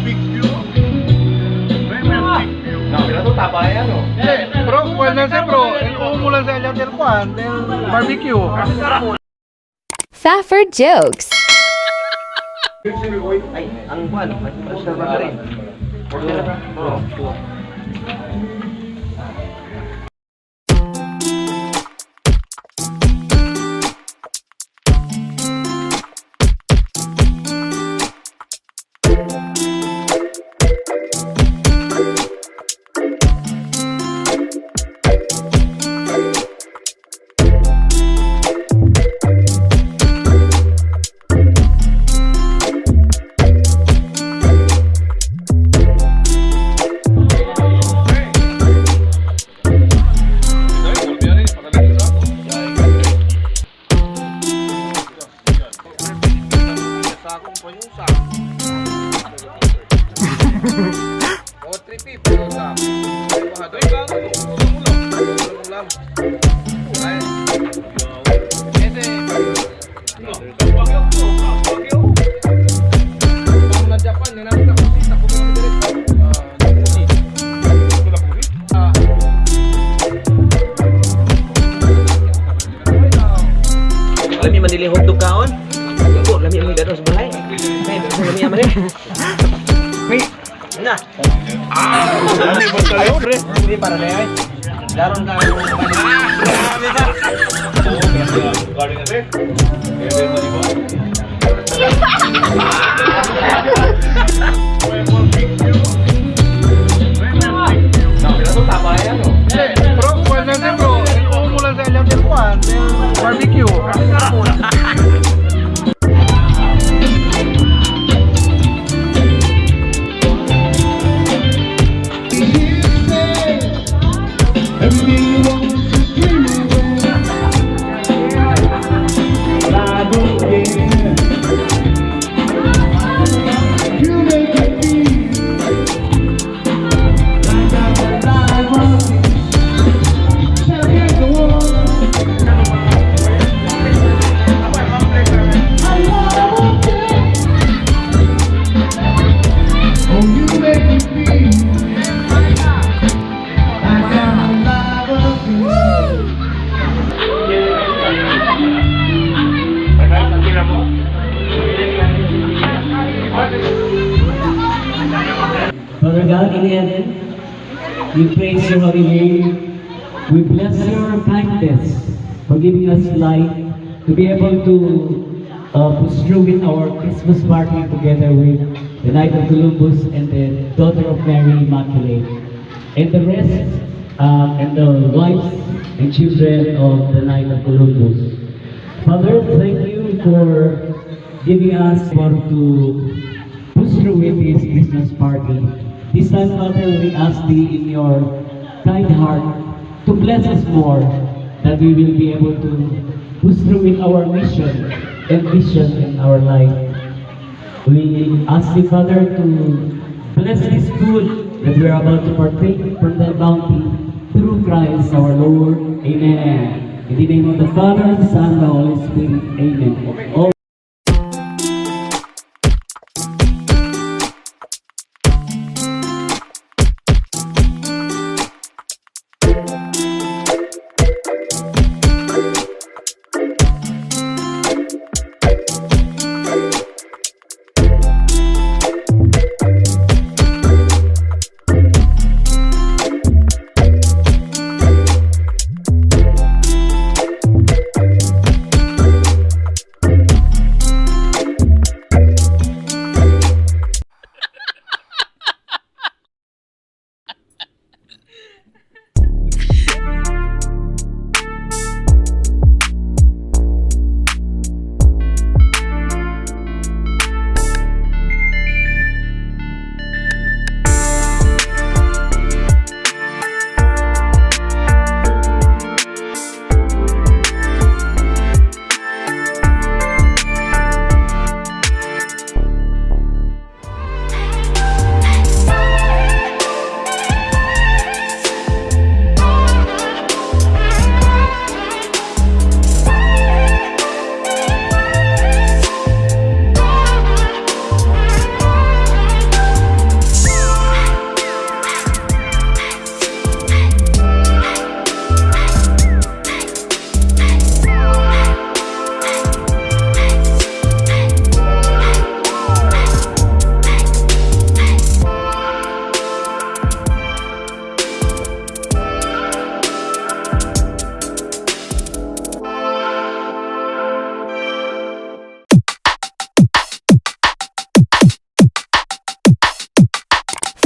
big view. No, pero ito tapa yan, no? Bro, well na siya bro. Umulan sa Elyat Kwan, del barbecue. Fafford jokes. Ay, ang buwan. Master ba rin? Lami manili hotdog kaon. Ibu lami ang dadong sa balay. Ay, lami ang mali. Na. Hindi para lay. Daron ka ang Bro, well na siya bro. Umulan sa Elyat Kwan, del barbecue. Father God in heaven, we praise your holy name. We bless your kindness for giving us life to be able to push through with our Christmas party together with the Knight of Columbus and the Daughter of Mary Immaculate, and the rest and the wives and children of the Knight of Columbus. Father, thank you for giving us to push through with this Christmas party. This time, Father, we ask thee in your kind heart to bless us more, that we will be able to push through with our mission and vision in our life. We ask thee, Father, to bless this food that we are about to partake from thy bounty through Christ our Lord. Amen. In the name of the Father, the Son, and the Holy Spirit. Amen. All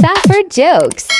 Stafford Jokes.